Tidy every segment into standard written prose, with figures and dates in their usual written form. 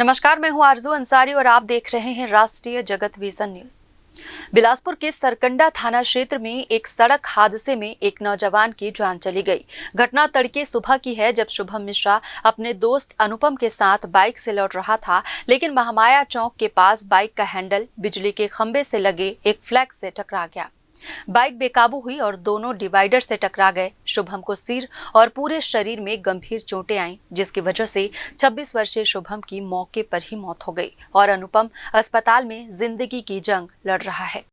नमस्कार, मैं हूं आरजू अंसारी और आप देख रहे हैं राष्ट्रीय जगत विजन न्यूज। बिलासपुर के सरकंडा थाना क्षेत्र में एक सड़क हादसे में एक नौजवान की जान चली गई। घटना तड़के सुबह की है, जब शुभम मिश्रा अपने दोस्त अनुपम के साथ बाइक से लौट रहा था, लेकिन महामाया चौक के पास बाइक का हैंडल बिजली के खंभे से लगे एक फ्लैग से टकरा गया। बाइक बेकाबू हुई और दोनों डिवाइडर से टकरा गए। शुभम को सिर और पूरे शरीर में गंभीर चोटें आईं, जिसकी वजह से 26 वर्षीय शुभम की मौके पर ही मौत हो गई और अनुपम अस्पताल में जिंदगी की जंग लड़ रहा है।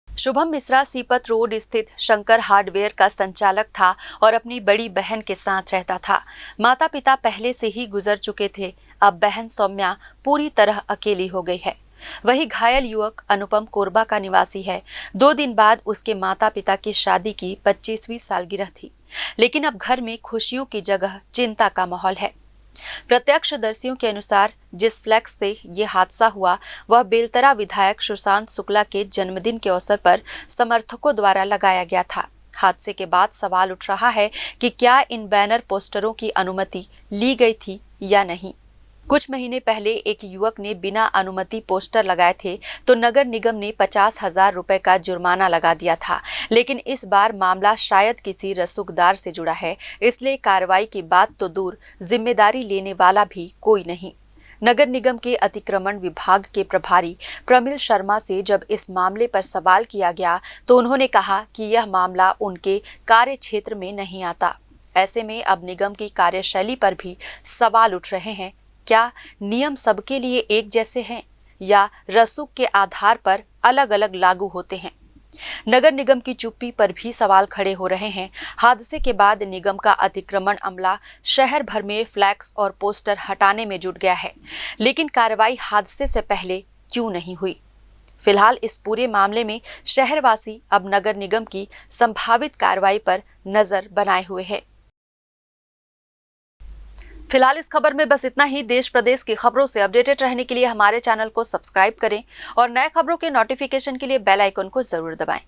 शुभम मिश्रा सीपत रोड स्थित शंकर हार्डवेयर का संचालक था और अपनी बड़ी बहन के साथ रहता था। माता पिता पहले से ही गुजर चुके थे। अब बहन सौम्या पूरी तरह अकेली हो गई है। वही घायल युवक अनुपम कोरबा का निवासी है। 2 दिन बाद उसके माता पिता की शादी की 25वीं सालगिरह थी, लेकिन अब घर में खुशियों की जगह चिंता का माहौल है। प्रत्यक्षदर्शियों के अनुसार जिस फ्लैक्स से ये हादसा हुआ वह बेलतरा विधायक सुशांत शुक्ला के जन्मदिन के अवसर पर समर्थकों द्वारा लगाया गया था। हादसे के बाद सवाल उठ रहा है कि क्या इन बैनर पोस्टरों की अनुमति ली गई थी या नहीं। कुछ महीने पहले एक युवक ने बिना अनुमति पोस्टर लगाए थे तो नगर निगम ने 50,000 रुपए का जुर्माना लगा दिया था, लेकिन इस बार मामला शायद किसी रसूखदार से जुड़ा है, इसलिए कार्रवाई की बात तो दूर, जिम्मेदारी लेने वाला भी कोई नहीं। नगर निगम के अतिक्रमण विभाग के प्रभारी प्रमिल शर्मा से जब इस मामले पर सवाल किया गया तो उन्होंने कहा कि यह मामला उनके कार्य क्षेत्र में नहीं आता। ऐसे में अब निगम की कार्यशैली पर भी सवाल उठ रहे हैं। क्या नियम सबके लिए एक जैसे हैं या रसूख के आधार पर अलग अलग लागू होते हैं? नगर निगम की चुप्पी पर भी सवाल खड़े हो रहे हैं। हादसे के बाद निगम का अतिक्रमण अमला शहर भर में फ्लैक्स और पोस्टर हटाने में जुट गया है, लेकिन कार्रवाई हादसे से पहले क्यों नहीं हुई? फिलहाल इस पूरे मामले में शहरवासी अब नगर निगम की संभावित कार्रवाई पर नजर बनाए हुए हैं। फिलहाल इस खबर में बस इतना ही। देश प्रदेश की खबरों से अपडेटेड रहने के लिए हमारे चैनल को सब्सक्राइब करें और नए खबरों के नोटिफिकेशन के लिए बेल आइकन को जरूर दबाएं।